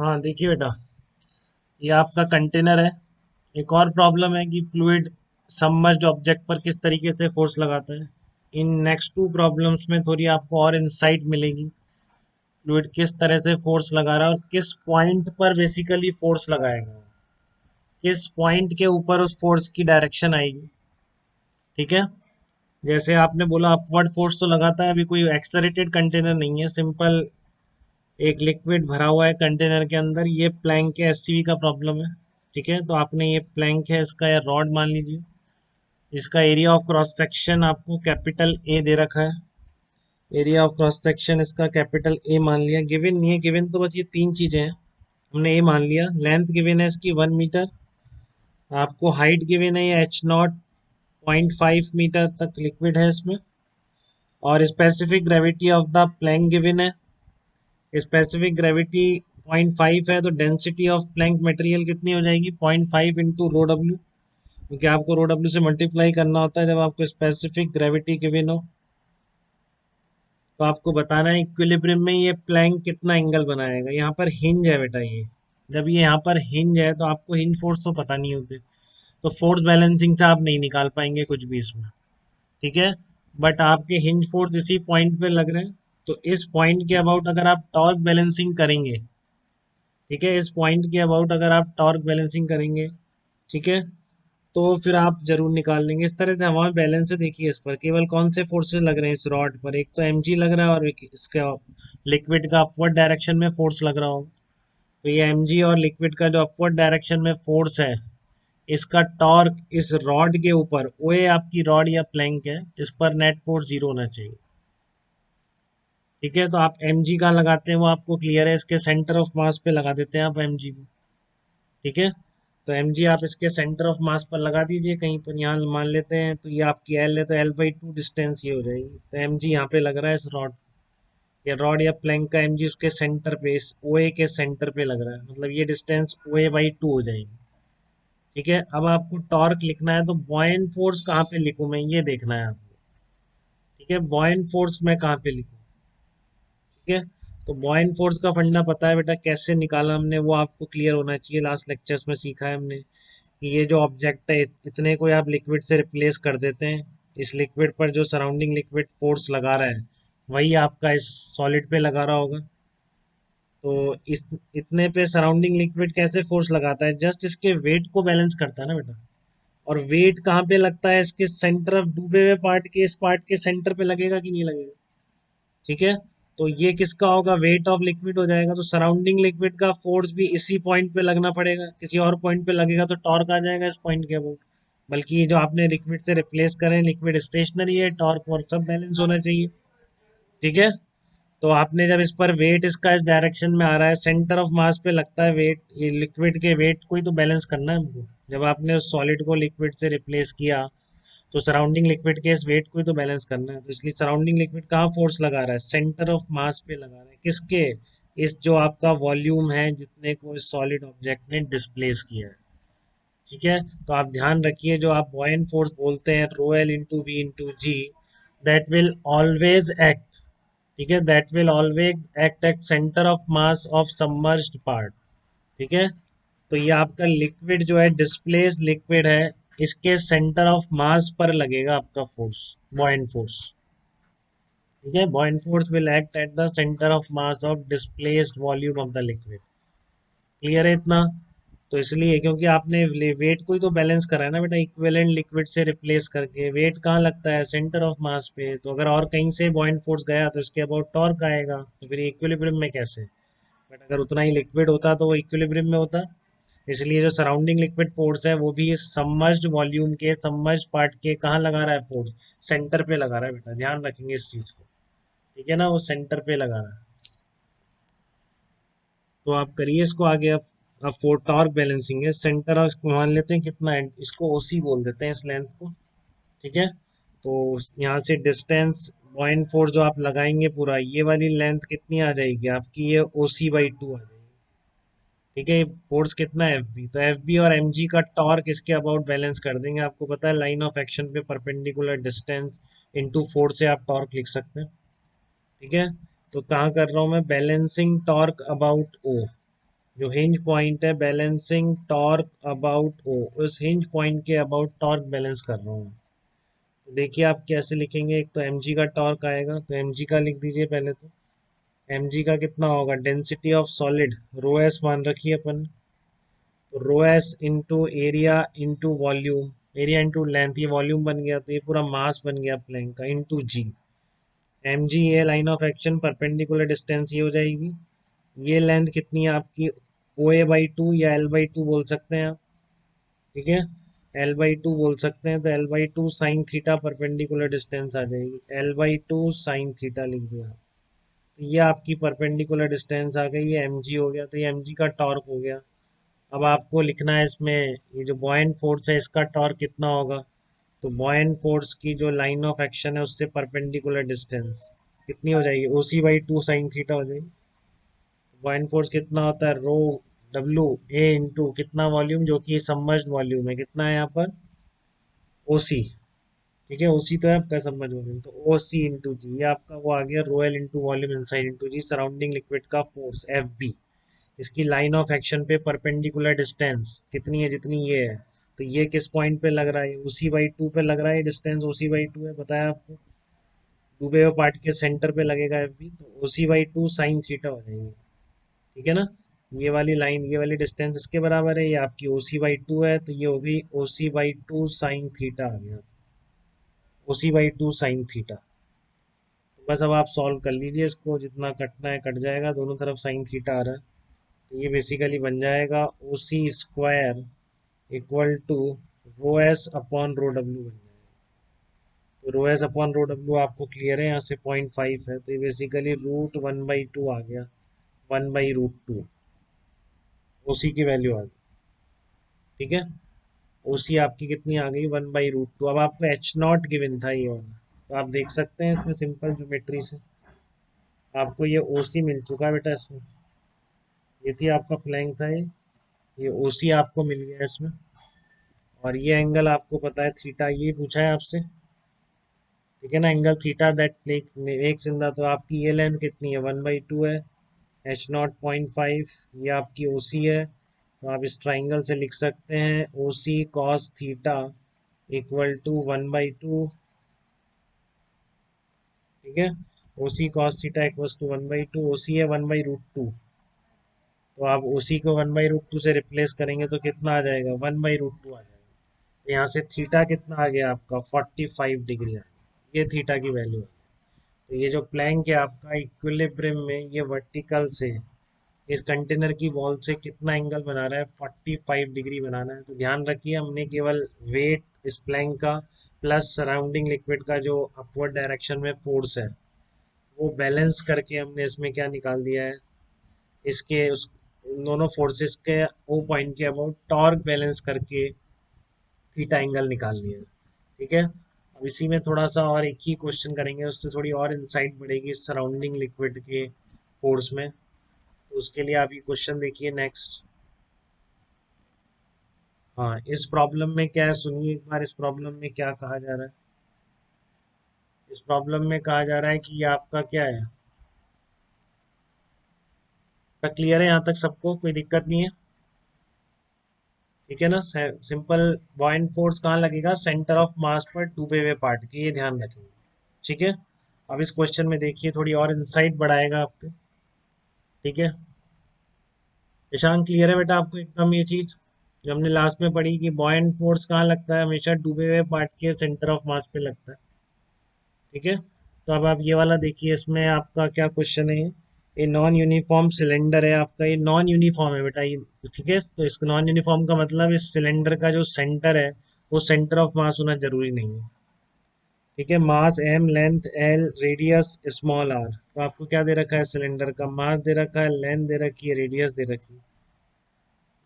हाँ देखिए बेटा, ये आपका कंटेनर है। एक और प्रॉब्लम है कि फ्लूइड सबमर्ज्ड ऑब्जेक्ट पर किस तरीके से फोर्स लगाता है। इन नेक्स्ट टू प्रॉब्लम्स में थोड़ी आपको और इंसाइट मिलेगी, फ्लूइड किस तरह से फोर्स लगा रहा है और किस पॉइंट पर बेसिकली फोर्स लगाएगा, किस पॉइंट के ऊपर उस फोर्स की डायरेक्शन आएगी। ठीक है, जैसे आपने बोला अपवर्ड फोर्स तो लगाता है, अभी कोई एक्सेलरेटेड कंटेनर नहीं है, सिंपल एक लिक्विड भरा हुआ है कंटेनर के अंदर। ये प्लैंक के एससीवी का प्रॉब्लम है। ठीक है, तो आपने ये प्लैंक है, इसका या रॉड मान लीजिए, इसका एरिया ऑफ क्रॉस सेक्शन आपको कैपिटल ए दे रखा है। एरिया ऑफ क्रॉस सेक्शन इसका कैपिटल ए मान लिया। गिवन नहीं है, गिवन तो बस ये तीन चीजें हैं, हमने ए मान लिया। लेंथ गिवन है इसकी 1 मीटर, आपको हाइट गिवन है एच नॉट 0.5 मीटर तक लिक्विड है इसमें, और specific gravity of the plank given है। स्पेसिफिक ग्रेविटी 0.5 है, तो डेंसिटी ऑफ प्लैंक मटेरियल कितनी हो जाएगी, 0.5 इंटू रो डब्ल्यू, क्योंकि आपको रो डब्ल्यू से मल्टीप्लाई करना होता है जब आपको स्पेसिफिक ग्रेविटी गिवन हो। तो आपको बताना है इक्विलिब्रियम में ये प्लैंक कितना एंगल बनाएगा। यहाँ पर हिंज है बेटा, ये जब ये यहाँ पर हिंज है तो आपको हिंज फोर्स तो पता नहीं होते, तो फोर्स बैलेंसिंग से आप नहीं निकाल पाएंगे कुछ भी इसमें। ठीक है, बट आपके हिंज फोर्स इसी पॉइंट पे लग रहे हैं, तो इस पॉइंट के अबाउट अगर आप टॉर्क बैलेंसिंग करेंगे, ठीक है, इस पॉइंट के अबाउट अगर आप टॉर्क बैलेंसिंग करेंगे, ठीक है, तो फिर आप जरूर निकाल लेंगे। इस तरह से हवा में बैलेंस है। देखिए इस पर केवल कौन से फोर्सेस लग रहे हैं इस रॉड पर, एक तो mg लग रहा है और एक इसका लिक्विड का अपवर्ड डायरेक्शन में फोर्स लग रहा हो। तो ये mg और लिक्विड का जो अपवर्ड डायरेक्शन में फोर्स है, इसका टॉर्क इस रॉड के ऊपर, ओए आपकी रॉड या प्लैंक है, इस पर नेट फोर्स जीरो होना चाहिए। ठीक है, तो आप mg कहाँ लगाते हैं वो आपको क्लियर है, इसके सेंटर ऑफ मास पे लगा देते हैं आप mg को। ठीक है, तो mg आप इसके सेंटर ऑफ मास पर लगा दीजिए कहीं पर, यहाँ मान लेते हैं, तो ये आपकी एल है, तो L/2 डिस्टेंस ये हो जाएगी। तो mg यहाँ पे लग रहा है इस रॉड या रॉड या प्लैंक का mg उसके सेंटर पे, इस OA के सेंटर पे लग रहा है, मतलब ये डिस्टेंस OA/2 हो जाएगी। ठीक है, अब आपको टॉर्क लिखना है, तो बॉयंट फोर्स कहाँ पे लिखूं मैं, ये देखना है आपको। ठीक है, बॉयंट फोर्स मैं कहाँ पे लिखूं। ठीक है, तो बॉयंट फोर्स का फंडा पता है बेटा, कैसे निकाला हमने वो आपको क्लियर होना चाहिए, लास्ट लेक्चर्स में सीखा है हमने कि ये जो ऑब्जेक्ट है, इतने को आप लिक्विड से रिप्लेस कर देते हैं, इस लिक्विड पर जो सराउंडिंग लिक्विड फोर्स लगा रहा है वही आपका इस सॉलिड पे लगा रहा होगा। तो इस इतने पे सराउंडिंग लिक्विड कैसे फोर्स लगाता है, जस्ट इसके वेट को बैलेंस करता है ना बेटा। और वेट कहाँ पे लगता है, इसके सेंटर ऑफ डूबे हुए पार्ट के, इस पार्ट के सेंटर पे लगेगा कि नहीं लगेगा। ठीक है, तो ये किसका होगा, वेट ऑफ लिक्विड हो जाएगा। तो सराउंडिंग लिक्विड का फोर्स भी इसी पॉइंट पे लगना पड़ेगा, किसी और पॉइंट पे लगेगा तो टॉर्क आ जाएगा इस पॉइंट के अबाउट। बल्कि ये जो आपने लिक्विड से रिप्लेस करें, लिक्विड स्टेशनरी है, टॉर्क वर्क सब बैलेंस होना चाहिए। ठीक है, तो आपने जब इस पर वेट इसका इस डायरेक्शन में आ रहा है, सेंटर ऑफ मास पे लगता है वेट, ये लिक्विड के वेट को ही तो बैलेंस करना है हमको। जब आपने उस सॉलिड को लिक्विड से रिप्लेस किया, तो सराउंडिंग लिक्विड के इस वेट को ही तो बैलेंस करना है। तो इसलिए सराउंडिंग लिक्विड कहाँ फोर्स लगा रहा है, सेंटर ऑफ मास पे लगा रहा है, किसके, इस जो आपका वॉल्यूम है जितने को इस सॉलिड ऑब्जेक्ट ने डिस्प्लेस किया है। ठीक है, तो आप ध्यान रखिए, जो आप बॉयंट फोर्स बोलते हैं rho L into V into g, that will always act, ठीक है, that will always act at centre of mass of submerged part. ठीक है, तो ये आपका लिक्विड जो है, डिस्प्लेस लिक्विड है, इसके सेंटर ऑफ मास पर लगेगा आपका फोर्स, बॉयंट फोर्स। ठीक है, buoyant force will act at the centre of mass of displaced volume of the liquid. Clear है इतना। तो इसलिए क्योंकि आपने वेट को ही तो बैलेंस करा है ना बेटा, इक्विवेलेंट लिक्विड से रिप्लेस करके, वेट कहाँ लगता है, सेंटर ऑफ मास पे। तो अगर और कहीं से बॉयंट फोर्स गया तो इसके अबाउट टॉर्क आएगा, तो फिर इक्विलिब्रियम में कैसे। बट अगर उतना ही लिक्विड होता तो वो इक्विलिब्रियम में होता। इसलिए जो सराउंडिंग लिक्विड फोर्स है वो भी इस सबमर्ज्ड वॉल्यूम के, सबमर्ज्ड पार्ट के कहाँ लगा रहा है फोर्स, सेंटर पे लगा रहा है बेटा, ध्यान रखेंगे इस चीज को। ठीक है ना, वो सेंटर पे लगा रहा है। तो आप करिए इसको आगे। अब फोर टॉर्क बैलेंसिंग है, सेंटर ऑफ इसको मान लेते हैं कितना है, इसको ओसी बोल देते हैं इस लेंथ को। ठीक है, तो यहाँ से डिस्टेंस बॉयंट फोर्स जो आप लगाएंगे पूरा, ये वाली लेंथ कितनी आ जाएगी आपकी, ये OC/2 आ जाएगी। ठीक है, फोर्स कितना है FB, तो FB और mg का टॉर्क इसके अबाउट बैलेंस कर देंगे। आपको पता है लाइन ऑफ एक्शन पे परपेंडिकुलर डिस्टेंस इनटू फोर्स से आप टॉर्क लिख सकते हैं। ठीक है, तो कहाँ कर रहा हूँ मैं, बैलेंसिंग टॉर्क अबाउट O, जो हिंज पॉइंट है बैलेंसिंग टॉर्क अबाउट ओ, उस हिंज पॉइंट के अबाउट टॉर्क बैलेंस कर रहा हूँ। तो देखिए आप कैसे लिखेंगे, एक तो mg का टॉर्क आएगा, तो mg का लिख दीजिए पहले। तो mg का कितना होगा, density of solid rho S मान रखी है अपन, तो rho S into area into volume, area into length, ये वॉल्यूम बन गया, तो ये पूरा मास बन गया प्लैंक का, इंटू जी। एम जी ये line of action, perpendicular distance ये हो जाएगी। ये लेंथ कितनी है आपकी, ओ ए बाई टू या एल बाई टू बोल सकते हैं आप, ठीक है, एल बाई टू बोल सकते हैं। तो L by two sine theta perpendicular distance आ जाएगी, L by two sine theta लिख दिया। तो ये आपकी परपेंडिकुलर डिस्टेंस आ गई, ये एम जी हो गया, तो ये एम जी का टॉर्क हो गया। अब आपको लिखना है इसमें ये जो बॉयंट फोर्स है इसका टॉर्क कितना होगा, तो बॉयंट फोर्स की जो लाइन ऑफ एक्शन है उससे परपेंडिकुलर डिस्टेंस कितनी हो जाएगी, ओ सी बाई टू साइन थीटा हो जाएगी। बॉयंट फोर्स कितना होता है, रो डब्ल्यू ए इंटू कितना वॉल्यूम, जो कि सबमर्ज्ड वॉल्यूम है, कितना है यहाँ पर ओ सी, ठीक है, ओसी तो है आपका सबमर्ज्ड वॉल्यूम, तो ओ सी इंटू जी, ये आपका वो आ गया rho L into volume inside into g surrounding liquid का फोर्स एफ बी। इसकी लाइन ऑफ एक्शन पे परपेंडिकुलर डिस्टेंस कितनी है, जितनी ये है, तो ये किस पॉइंट पे लग रहा है, ओसी बाई टू पे लग रहा है, डिस्टेंस ओसी बाई टू है, बताया आपको, डूबे हुए पार्ट के सेंटर पे लगेगा एफ बी, तो ओसी बाई टू साइन थीटा हो जाएगी, ठीक है ना। ये वाली लाइन, ये वाली डिस्टेंस इसके बराबर है, ये आपकी ओसी बाई टू है, तो ये होगी ओसी बाई टू साइन थीटा आ गया, ओसी बाई टू साइन थीटा। तो बस अब आप सॉल्व कर लीजिए इसको, जितना कटना है कट जाएगा, दोनों तरफ साइन थीटा आ रहा है, तो ये बेसिकली बन जाएगा O C square equal to rho S upon rho W बन जाएगा। तो rho S upon rho W आपको क्लियर है, यहाँ से 0.5 है, तो ये basically root one by two आ गया, one by root two, O C की वैल्यू आ गई, ठीक है। ओ सी आपकी कितनी आ गई, वन बाई रूट टू। अब आपको एच नॉट गिवन था ये वाला, तो आप देख सकते हैं इसमें सिंपल ज्योमेट्री से आपको ये ओ सी मिल चुका है बेटा इसमें, ये थी आपका फ्लैंक था ये ओ सी आपको मिल गया इसमें, और ये एंगल आपको पता है थीटा, ये पूछा है आपसे, ठीक है ना, angle theta that makes in the, तो आपकी ये लेंथ कितनी है, वन बाई टू है, एच नॉट 0.5, ये आपकी ओ सी है, तो आप इस ट्राइंगल से लिख सकते हैं O C cos theta equal to one by two, ठीक है, O C cos theta equal to one by two, O C है वन बाई रूट टू, तो आप ओ सी को वन बाई रूट टू से रिप्लेस करेंगे तो कितना आ जाएगा, वन बाई रूट टू आ जाएगा। तो यहाँ से थीटा कितना आ गया आपका, 45 डिग्री आ गया, ये थीटा की वैल्यू है। तो ये जो प्लैंक है आपका इक्विलिब्रियम में, ये वर्टिकल से इस कंटेनर की वॉल से कितना एंगल बना रहा है, 45 डिग्री बनाना है। तो ध्यान रखिए हमने केवल वेट इस प्लैंक का प्लस सराउंडिंग लिक्विड का जो अपवर्ड डायरेक्शन में फोर्स है वो बैलेंस करके हमने इसमें क्या निकाल दिया है, इसके उस उन दोनों फोर्सेस के ओ पॉइंट के अबाउट टॉर्क बैलेंस करके थीटा एंगल निकाल लिया है, ठीक है। अब इसी में थोड़ा सा और एक ही क्वेश्चन करेंगे, उससे थोड़ी और इंसाइट बढ़ेगी सराउंडिंग लिक्विड के फोर्स में, तो उसके लिए आप ये क्वेश्चन देखिए नेक्स्ट। हाँ, इस प्रॉब्लम में क्या है सुनिए एक बार, इस प्रॉब्लम में क्या कहा जा रहा है, इस प्रॉब्लम में कहा जा रहा है कि ये आपका क्या है, क्या क्लियर है यहाँ तक सबको, कोई दिक्कत नहीं है, ठीक है ना। सिंपल, बॉयंट फोर्स कहाँ लगेगा, सेंटर ऑफ मास पर डूबे हुए पार्ट के, ये ध्यान रखेंगे, ठीक है। अब इस क्वेश्चन में देखिए थोड़ी और इंसाइट बढ़ाएगा आपके, ठीक है। ईशान क्लियर है बेटा आपको एकदम ये चीज, जो हमने लास्ट में पढ़ी कि बॉयंट फोर्स कहाँ लगता है, हमेशा डूबे हुए पार्ट के सेंटर ऑफ मास पे लगता है, ठीक है। तो अब आप ये वाला देखिए, इसमें आपका क्या क्वेश्चन है, ये नॉन यूनिफॉर्म सिलेंडर है आपका, ये नॉन यूनिफॉर्म है बेटा ये, ठीक है। तो इस नॉन यूनिफॉर्म का मतलब इस सिलेंडर का जो सेंटर है वो सेंटर ऑफ मास होना जरूरी नहीं है, ठीक है। Mass M, length L, radius small R, तो आपको क्या दे रखा है, सिलेंडर का मास दे रखा है, लेंथ दे रखी है, रेडियस दे रखी है,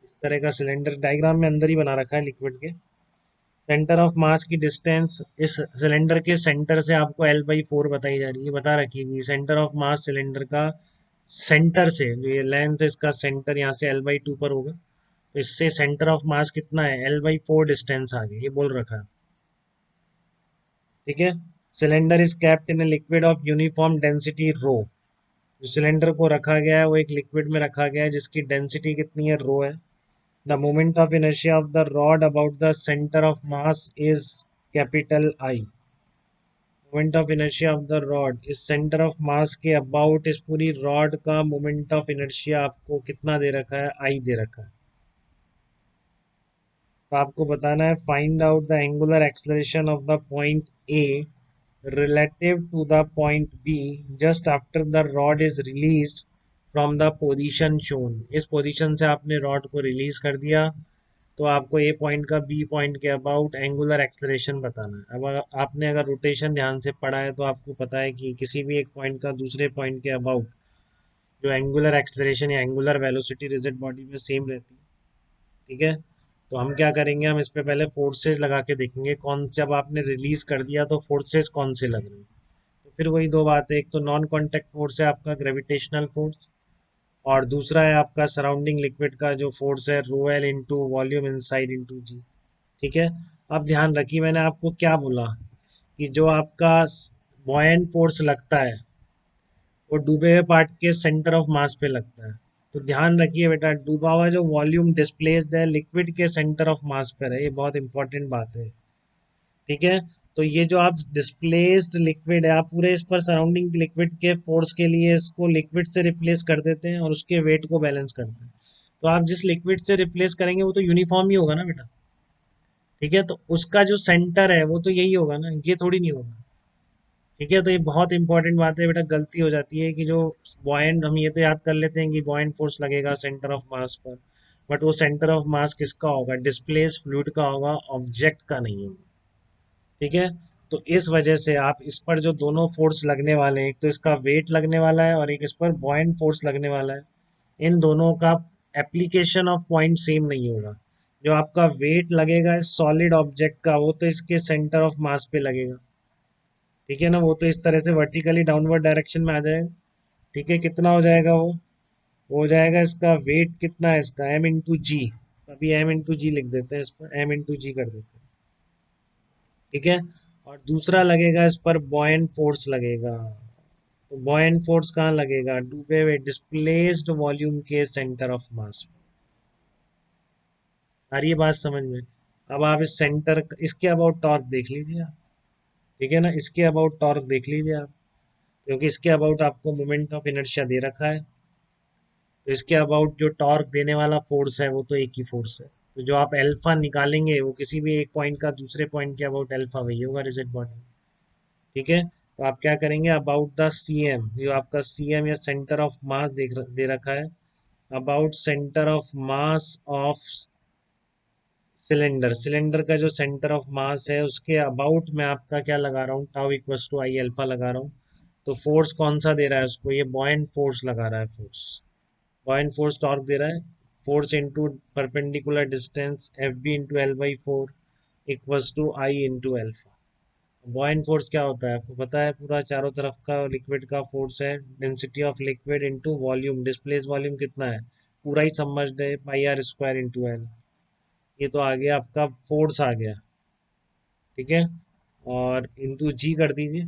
इस तरह का सिलेंडर डायग्राम में अंदर ही बना रखा है लिक्विड के। सेंटर ऑफ मास की डिस्टेंस इस सिलेंडर के सेंटर से आपको एल बाई फोर बताई जा रही है, बता रखी है सेंटर ऑफ मास सिलेंडर का सेंटर से, जो ये लेंथ है इसका सेंटर यहाँ से एल बाई टू पर होगा, तो इससे सेंटर ऑफ मास कितना है, एल बाई फोर डिस्टेंस आ गया, ये बोल रखा है, ठीक है। Cylinder is capped in a liquid of uniform density rho, जो सिलेंडर को रखा गया है वो एक लिक्विड में रखा गया है जिसकी डेंसिटी कितनी है, रो है। The moment of inertia of the rod about the centre of mass is capital I. Moment of inertia of the rod इस सेंटर ऑफ मास के अबाउट इस पूरी रॉड का मोमेंट ऑफ इनर्शिया आपको कितना दे रखा है, आई दे रखा है। तो आपको बताना है find out the angular acceleration of the point A relative to the point B just after the rod is released from the position shown। इस पोजीशन से आपने रॉड को रिलीज कर दिया तो आपको ए पॉइंट का बी पॉइंट के अबाउट एंगुलर एक्सेलरेशन बताना है। अब आपने अगर रोटेशन ध्यान से पढ़ा है तो आपको पता है कि किसी भी एक पॉइंट का दूसरे पॉइंट के अबाउट जो एंगुलर एक्सेलरेशन या एंगुलर वेलोसिटी रिजिड बॉडी में सेम रहती है। ठीक है, तो हम क्या करेंगे, हम इस पे पहले फोर्सेज लगा के देखेंगे कौन, जब आपने रिलीज कर दिया तो फोर्सेज कौन से लग रहे हैं। तो फिर वही दो बातें, एक तो नॉन कांटेक्ट फोर्स है आपका ग्रेविटेशनल फोर्स, और दूसरा है आपका सराउंडिंग लिक्विड का जो फोर्स है rho L into volume inside into g. ठीक है, अब ध्यान रखिए मैंने आपको क्या बोला कि जो आपका बॉयन फोर्स लगता है वो डूबे हुए पार्ट के सेंटर ऑफ मास पे लगता है। तो ध्यान रखिए बेटा, डूबा हुआ जो वॉल्यूम डिस्प्लेस्ड है लिक्विड के सेंटर ऑफ मास पर है, ये बहुत इंपॉर्टेंट बात है। ठीक है, तो ये जो आप डिस्प्लेस्ड लिक्विड है आप पूरे इस पर सराउंडिंग लिक्विड के फोर्स के लिए इसको लिक्विड से रिप्लेस कर देते हैं और उसके वेट को बैलेंस करते हैं। तो आप जिस लिक्विड से रिप्लेस करेंगे वो तो यूनिफॉर्म ही होगा ना बेटा। ठीक है, तो उसका जो सेंटर है वो तो यही होगा ना, ये थोड़ी नहीं होगा। ठीक है, तो ये बहुत इंपॉर्टेंट बात है बेटा, गलती हो जाती है कि जो बॉयंट, हम ये तो याद कर लेते हैं कि बॉयंट फोर्स लगेगा सेंटर ऑफ मास पर, बट वो सेंटर ऑफ मास किसका होगा, डिस्प्लेस फ्लूइड का होगा, ऑब्जेक्ट का नहीं होगा। ठीक है, तो इस वजह से आप इस पर जो दोनों फोर्स लगने वाले हैं, एक तो इसका वेट लगने वाला है और एक इस पर बॉयंट फोर्स लगने वाला है, इन दोनों का एप्लीकेशन ऑफ पॉइंट सेम नहीं होगा। जो आपका वेट लगेगा सॉलिड ऑब्जेक्ट का वो तो इसके सेंटर ऑफ मास पे लगेगा। ठीक है ना, वो तो इस तरह से वर्टिकली डाउनवर्ड डायरेक्शन में आ जाएगा। ठीक है, कितना हो जाएगा वो हो जाएगा इसका वेट कितना है इसका एम इंटू जी। अभी एम इंटू जी लिख देते हैं, इस पर एम इंटू जी कर देते हैं। ठीक है, और दूसरा लगेगा इस पर बॉयन फोर्स लगेगा। तो बॉयन फोर्स कहाँ लगेगा, डूबे हुए डिस्प्लेस्ड वॉल्यूम के सेंटर ऑफ मास। आ रही है बात समझ में। अब आप इस सेंटर इसके अबाउट टॉर्क देख लीजिए आप। ठीक है ना, इसके अबाउट टॉर्क देख लीजिए आप, क्योंकि इसके अबाउट आपको मोमेंट ऑफ इनर्शिया दे रखा है। तो इसके अबाउट जो टॉर्क देने वाला फोर्स है वो तो एक ही फोर्स है। तो जो आप अल्फा निकालेंगे वो किसी भी एक पॉइंट का दूसरे पॉइंट के अबाउट अल्फा वही होगा रिजिड बॉडी। ठीक है, तो आप क्या करेंगे, अबाउट द सी एम, जो आपका सी एम या सेंटर ऑफ मास दे रखा है, about centre of mass of cylinder, cylinder का जो सेंटर ऑफ मास है उसके अबाउट मैं आपका क्या लगा रहा हूँ, tau equals to I alpha लगा रहा हूँ। तो फोर्स कौन सा दे रहा है उसको, ये बॉयंट फोर्स लगा रहा है, फोर्स बॉयंट फोर्स टॉर्क दे रहा है। Force into perpendicular distance F B into L by four equals to I into alpha. Buoyant force क्या होता है आपको पता है, पूरा चारों तरफ का लिक्विड का फोर्स है, density of liquid into volume, displace volume कितना है, पूरा ही सबमर्ज्ड है, पाई आर स्क्वायर इंटू एल। ये तो आ गया आपका फोर्स आ गया। ठीक है, और इंटू जी कर दीजिए,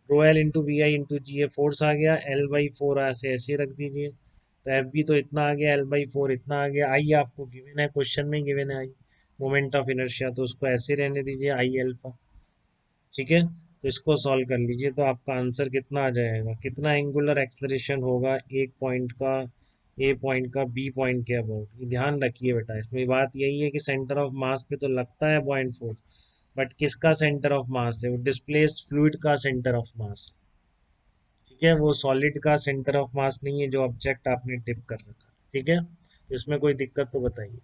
rho L into V I into g, ये फोर्स आ गया, एल बाई फोर ऐसे ऐसे रख दीजिए। तो एफ बी तो इतना आ गया, एल बाई फोर इतना आ गया, आई आपको गिवन है, क्वेश्चन में गिवन है आई मोमेंट ऑफ इनर्शिया, तो उसको ऐसे रहने दीजिए आई एल्फा। ठीक है, तो इसको सॉल्व कर लीजिए तो आपका आंसर कितना आ जाएगा, कितना एंगुलर एक्सलेरेशन होगा एक पॉइंट का ए पॉइंट का बी पॉइंट के अबाउट। ये ध्यान रखिए बेटा, इसमें बात यही है कि सेंटर ऑफ मास पे तो लगता है बॉयंट फोर्स, बट किसका सेंटर ऑफ मास है, वो डिस्प्लेस्ड फ्लूइड का सेंटर ऑफ मास। ठीक है, वो सॉलिड का सेंटर ऑफ मास नहीं है जो ऑब्जेक्ट आपने टिप कर रखा। ठीक है, तो इसमें कोई दिक्कत तो बताइए।